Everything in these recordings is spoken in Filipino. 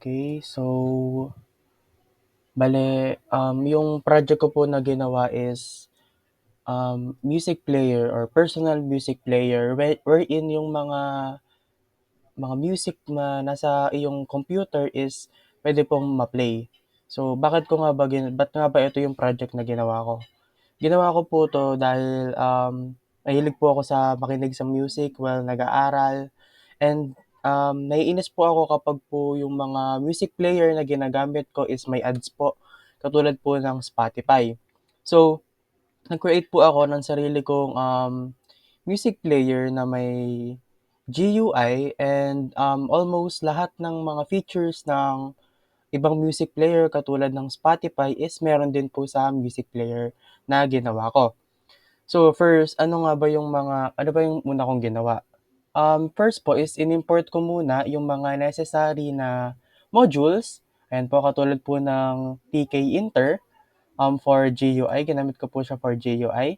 Okay, so yung project ko po na ginawa is, music player or personal music player wherein yung mga music na nasa iyong computer is puwede pong ma-play. So, ba't nga ba ito yung project na ginawa ko? Ginawa ko po 'to dahil, mahilig po ako sa makinig sa music while nag-aaral and, naiinis po ako kapag po yung mga music player na ginagamit ko is may ads po, katulad po ng Spotify. So, nag-create po ako ng sarili kong, music player na may GUI and, almost lahat ng mga features ng ibang music player katulad ng Spotify is meron din po sa music player na ginawa ko. So first, ano ba yung una kong ginawa? First po is in-import ko muna yung mga necessary na modules, ayan po katulad po ng tkinter, for GUI, ginamit ko po siya for GUI.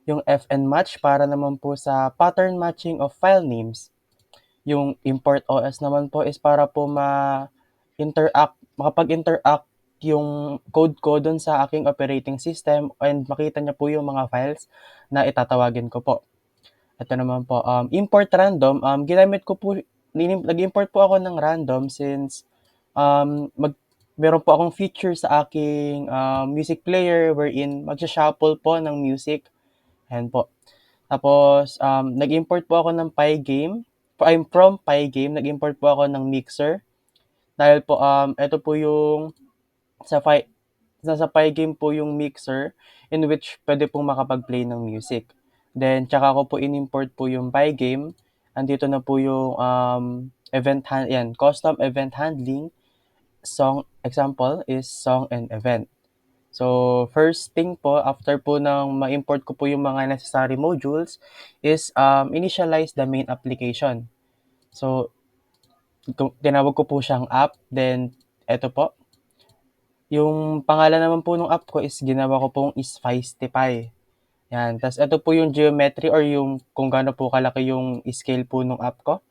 Yung fnmatch para naman po sa pattern matching of file names. Yung import OS naman po is para po makapag-interact yung code ko dun sa aking operating system and makita niya po yung mga files na itatawagin ko po. Ito naman po, import random, nag-import po ako ng random since um, mag, meron po akong feature sa aking music player wherein magsha-shuffle po ng music. Ayan po. Tapos, nag-import po ako ng Pygame. From Pygame, nag-import po ako ng Mixer. Dahil po, ito po yung sa Py, nasa Pygame po yung Mixer in which pwede pong makapag-play ng music. Then, tsaka ko po in-import po yung Pygame. Andito na po yung custom event handling. Example is song and event. So, first thing po, after po ng ma-import ko po yung mga necessary modules is initialize the main application. So, tinawag ko po siyang app. Then, eto po. Yung pangalan naman po ng app ko is ginawa ko pong is Feistify. Yan. Tapos, ito po yung geometry or yung kung gaano po kalaki yung scale po ng app ko.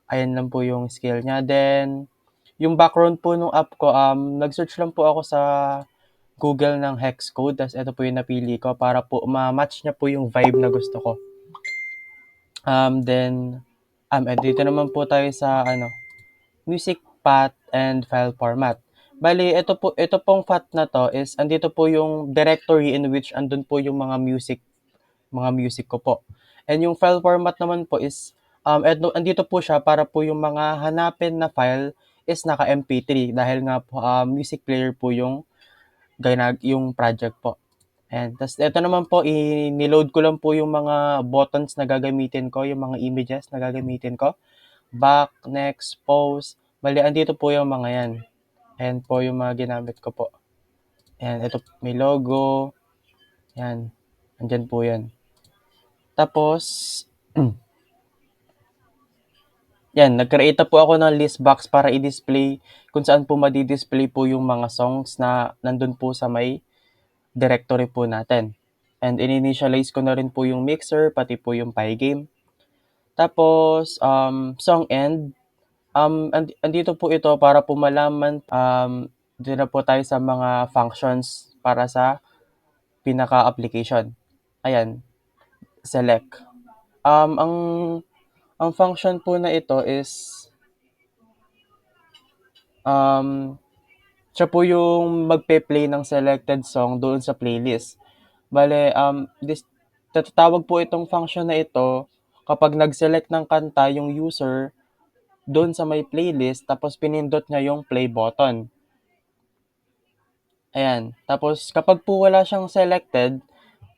Ayan lang po yung scale niya. Then, yung background po ng app ko, nag-search lang po ako sa Google ng hex code, tapos ito po yung napili ko para po ma-match niya po yung vibe na gusto ko. Dito naman po tayo sa music path and file format. Bali, ito pong path na to is andito po yung directory in which andun po yung mga music ko po. And yung file format naman po is andito po siya para po yung mga hanapin na file is naka MP3 dahil nga po music player po yung project po. Ayan. Tapos ito naman po, niload ko lang po yung mga buttons na gagamitin ko, yung mga images na gagamitin ko. Back, next, pause. Bali, andito po yung mga yan. Ayan po yung mga ginamit ko po. Ayan, ito may logo. Ayan, andyan po yan. Tapos, yan, nag-create po ako ng list box para i-display kung saan po madi-display po yung mga songs na nandun po sa may directory po natin. And in-initialize ko na rin po yung mixer, pati po yung Pygame. Tapos, song end. Andito po ito para po malaman, dito na po tayo sa mga functions para sa pinaka-application. Ayan, select. Um, ang, ang function po na ito is, um, siya po yung magpe-play ng selected song doon sa playlist. Bale, tatawag po itong function na ito kapag nag-select ng kanta yung user doon sa may playlist tapos pinindot niya yung play button. Ayan. Tapos kapag po wala siyang selected,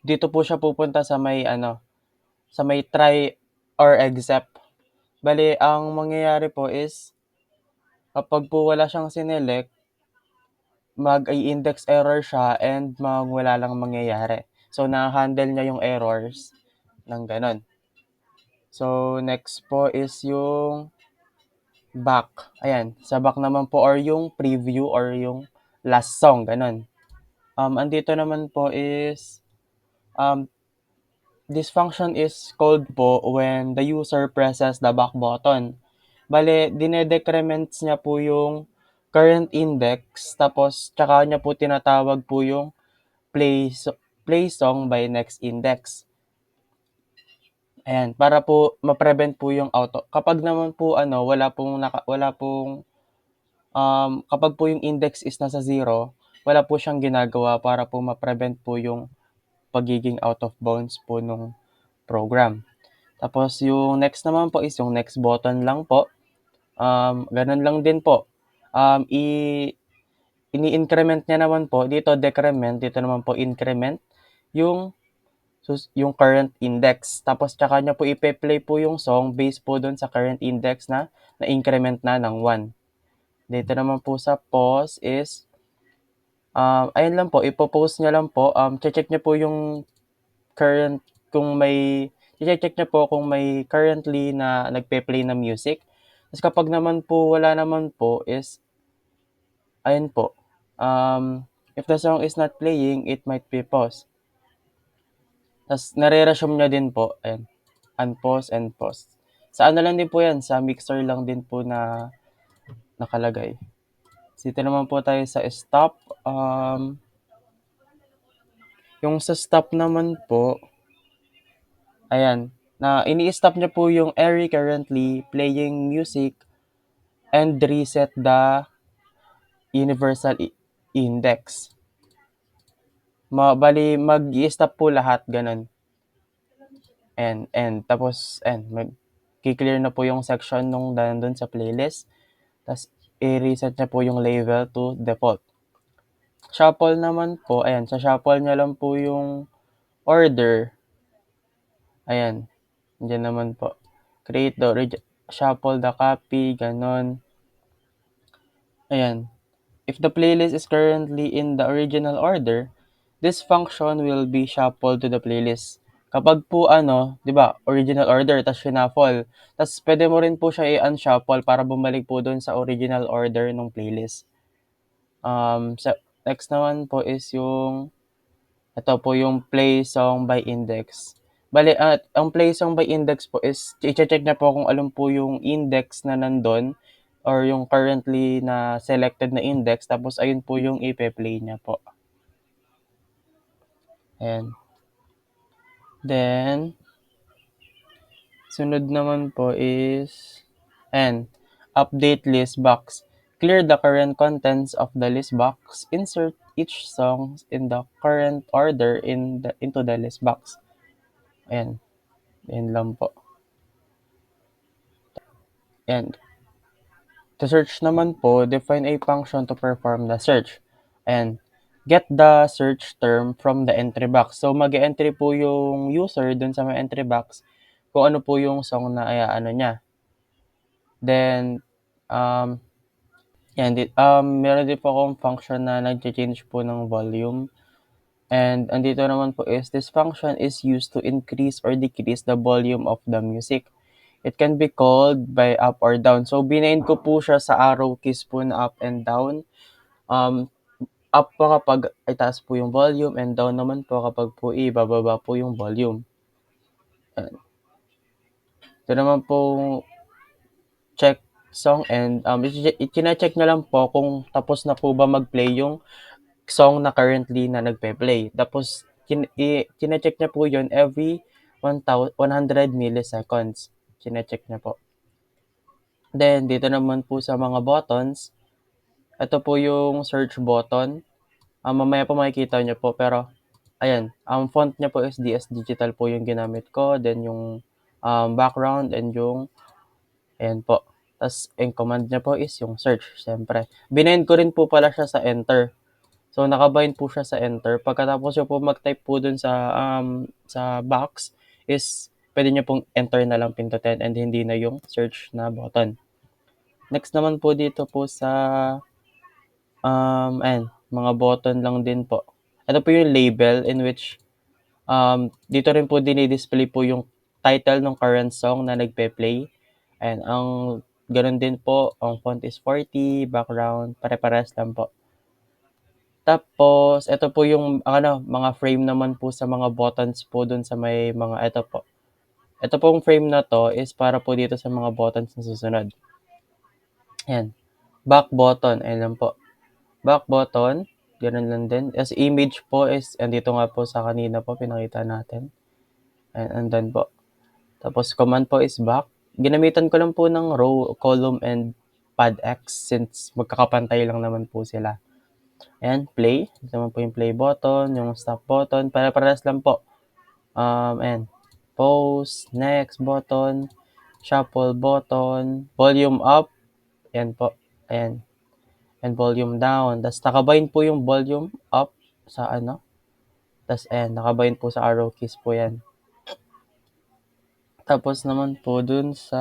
dito po siya pupunta sa may try or except. Bale, ang mangyayari po is kapag po wala siyang sinelect, mag-i-index error siya and wala lang mangyayari. So, na-handle niya yung errors ng ganon. So, next po is yung back. Ayan, sa back naman po or yung preview or yung last song, ganon. Andito naman po is, this function is called po when the user presses the back button. Bale, dinedecrements niya po yung current index, tapos tsaka niya po tinatawag po yung play song by next index. Ayan, para po ma-prevent po yung auto. Kapag naman po kapag po yung index is nasa 0, wala po siyang ginagawa para po ma-prevent po yung pagiging out of bounds po nung program. Tapos yung next naman po is yung next button lang po. Ganun lang din po. Um, i Ini-increment niya naman po, dito decrement, dito naman po increment yung yung current index. Tapos tsaka niya po ipe-play po yung song based po dun sa current index na na-increment na ng 1. Dito naman po sa pause is ayun lang po, ipo-pause niya lang po, che-check niya po yung current kung may i-che-check niya po kung may currently na nagpe-play na music. Tapos kapag naman po wala naman po is ayun po, if the song is not playing, it might be pause. Tapos nare-resume niya din po, ayan, unpause and pause. Sa ano lang din po yan, sa mixer lang din po na nakalagay. Dito naman po tayo sa stop. Yung sa stop naman po, ayan, na ini-stop niya po yung Airy currently playing music and reset the universal index. Bali, mag-i-stop po lahat, ganun. And tapos, mag-clear na po yung section nung nandun sa playlist. Tapos, i-reset niya po yung label to default. Shuffle naman po, ayan, sa shuffle niya lang po yung order. Ayan, dyan naman po. Create the shuffle the copy, ganon. Ayan. If the playlist is currently in the original order, this function will be shuffled to the playlist. Kapag po 'di ba, original order tas shuffle, tas pwede mo rin po siya i-unshuffle para bumalik po dun sa original order ng playlist. Sa next naman po is yung ito po yung play song by index. Bale, ang play song by index po is i-che-check niya po kung alin po yung index na nandun or yung currently na selected na index, tapos ayun po yung ipe-play niya po. Ayan. Then, sunod naman po is, update list box. Clear the current contents of the list box. Insert each song in the current order into the list box. Ayan. Ayan lang po. And to search naman po, define a function to perform the search. And get the search term from the entry box. So mag-entry po yung user dun sa may entry box kung ano po yung song na niya. Then, meron din po akong function na nag-change po ng volume. And andito naman po is, this function is used to increase or decrease the volume of the music. It can be called by up or down. So, binain ko po siya sa arrow keys po na up and down. Up po kapag itaas po yung volume, and down naman po kapag po ibababa po yung volume. Ito naman po check song and i-check na lang po kung tapos na po ba mag-play yung song na currently na nagpe-play. Tapos, kine-check niya po yun every 100 milliseconds. Kine-check niya po. Then, dito naman po sa mga buttons, ito po yung search button. Mamaya po makikita niyo po, pero, ayan, ang font niya po is DS Digital po yung ginamit ko. Then, yung background and yung, ayan po. Tapos, yung command niya po is yung search, siyempre. Binayin ko rin po pala siya sa enter. So, nakabind po siya sa enter. Pagkatapos nyo po mag-type po dun sa box is pwede nyo pong enter na lang pindutin and hindi na yung search na button. Next naman po dito po sa mga button lang din po. Ito po yung label in which dito rin po dinidisplay po yung title ng current song na nagpe-play. And ang ganun din po, ang font is 40, background, pare-pares lang po. Tapos ito po yung mga frame naman po sa mga buttons po dun sa may mga ito po. Ito pong frame na to is para po dito sa mga buttons na susunod. Ayan. back button, ayan lang po. Back button, gano'n lang din. As image po is andito nga po sa kanina po pinakita natin. Ayan, andun po. Tapos command po is back. Ginamitan ko lang po ng row, column, and pad X since magkakapantay lang naman po sila. Ayan, play. Ito naman po yung play button, yung stop button. Para-parehas lang po. Ayan. Pause, next button, shuffle button, volume up. Ayan po. Ayan. And volume down. Tapos nakabind po yung volume up sa ano. Tapos ayan, nakabind po sa arrow keys po yan. Tapos naman po dun sa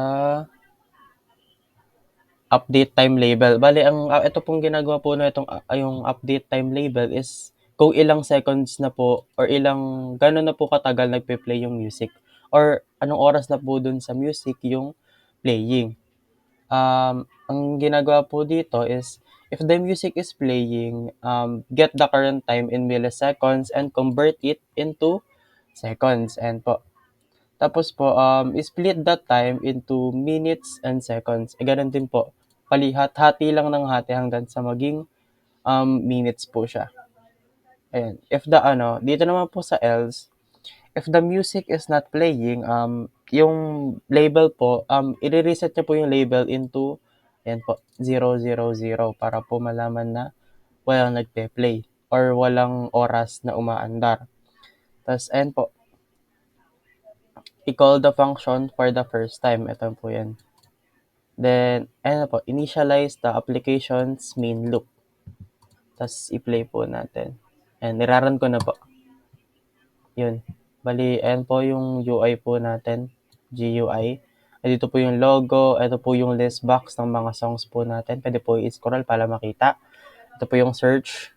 update time label. Bale, ito pong ginagawa po na itong yung update time label is kung ilang seconds na po or gano'n na po katagal nagpe-play yung music or anong oras na po dun sa music yung playing. Ang ginagawa po dito is if the music is playing, get the current time in milliseconds and convert it into seconds. And po. Tapos po, split that time into minutes and seconds. Ganun din po. Hati lang ng hati hanggang sa maging minutes po siya. Ayan. Dito naman po sa else, if the music is not playing, yung label po, i-reset niya po yung label into, ayan po, 000 para po malaman na walang nagpe-play or walang oras na umaandar. Tapos, ayan po, i-call the function for the first time. Ito po yan. Then, ayan po, initialize the application's main loop. Tapos, i-play po natin. And niraran ko na po. Yun. Bali, ayan po yung UI po natin. GUI. Dito po yung logo. Ito po yung list box ng mga songs po natin. Pwede po i-scroll para makita. Ito po yung search.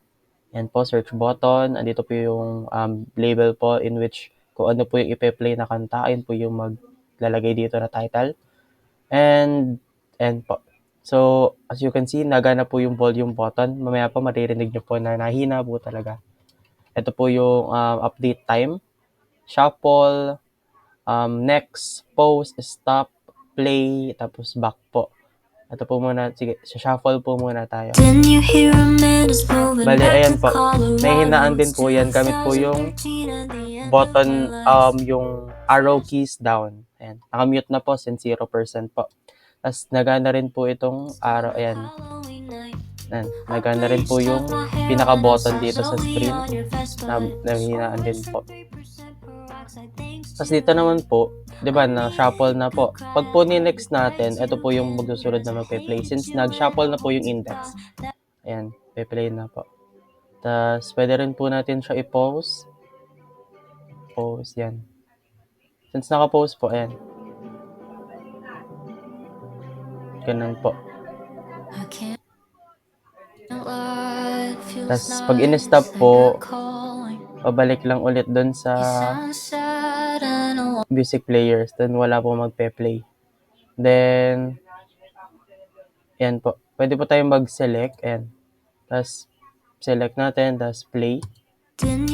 Ayan po, search button. Andito po yung label po in which kung ano po yung ipe-play na kanta. Ayun po yung maglalagay dito na title. And po. So, as you can see, nagana po yung volume button. Mamaya po maririnig nyo po na nahina po talaga. Ito po yung update time, shuffle, next, pause, stop, play, tapos back po. Ito po muna, sige, shuffle po muna tayo. Bali, ayan po. May hinaan din po yan. Gamit po yung button, yung arrow keys down. Ayan. Nakamute na po since 0% po. Tapos nagana rin po itong arrow, ayan. Nagana rin po yung pinaka-button dito sa screen na nahinaan din po. Tapos dito naman po, di ba, na shuffle na po. Pag po ni-next natin, ito po yung magsusunod na magpe-play. Since nag-shuffle na po yung index. Ayan, pe-play na po. Tapos pwede rin po natin siya i-pause. Pause, yan. Since naka-pause po, ayan. Ganun po. Tapos pag in-stop po, pabalik lang ulit doon sa music players. Then wala po magpe-play. Then, yan po. Pwede po tayong mag-select. Ayan. Tapos, select natin. Tapos, play. Ayan.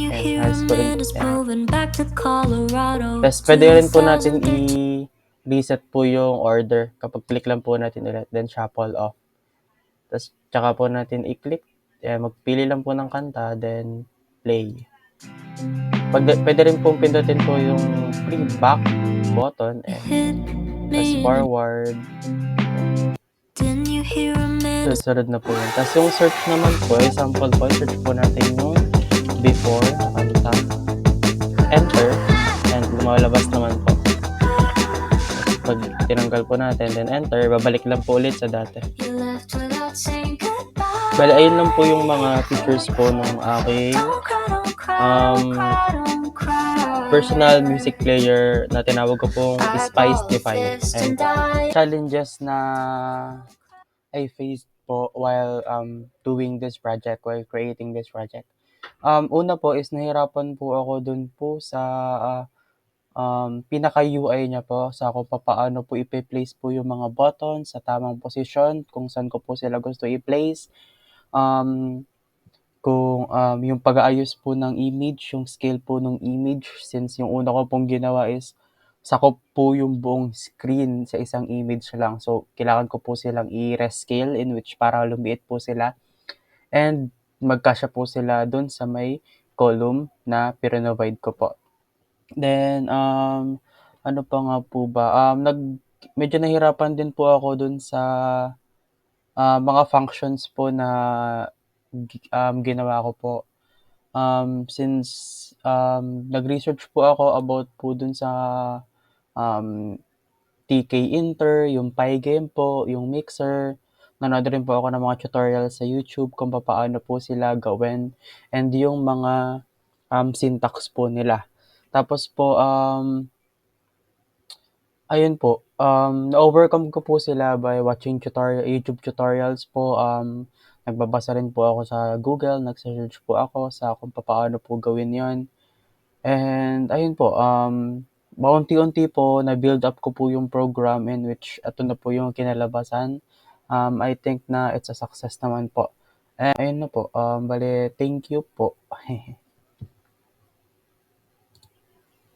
Tapos, pwede rin po natin i-reset po yung order. Kapag click lang po natin ulit. Then, shuffle off. Tapos, tsaka po natin i-click. Ayan, magpili lang po ng kanta. Then, play. Pwede rin po pindutin po yung free back button. Tapos, forward. Susunod na po yun. Tapos yung search naman po, sample po, search po natin yung before na kanta. Enter. And lumalabas naman po. Pag tinanggal po natin, then enter, babalik lang po ulit sa dati. Bali, ayun lang po yung mga features po ng aking personal music player na tinawag ko pong Spicetify. And challenges na I faced po while doing this project, while creating this project. Una po is nahirapan po ako dun po sa pinaka-UI niya po, sa kung papaano po ipe-place po yung mga buttons sa tamang posisyon, kung saan ko po sila gusto i-place. Kung yung pag-aayos po ng image, yung scale po ng image, since yung una ko pong ginawa is sakop po yung buong screen sa isang image lang. So, kailangan ko po silang i-rescale in which para lumiit po sila and magkasya po sila dun sa may column na pinovide ko po. Then, ano pa nga po ba, medyo nahirapan din po ako dun sa, mga functions po na ginawa ko po. Since, nag-research po ako about po dun sa, um, TK Inter, yung Pygame po, yung Mixer. Nanood rin po ako ng mga tutorial sa YouTube kung papaano po sila gawin and yung mga, syntax po nila. Tapos po, ayun po, na-overcome ko po sila by watching YouTube tutorials po, nagbabasa rin po ako sa Google, nagse-search po ako sa kung papaano po gawin yon. And ayun po, paunti-unti po na-build up ko po yung program in which eto na po yung kinalabasan. I think na it's a success naman po. Ayun na po, bale thank you po.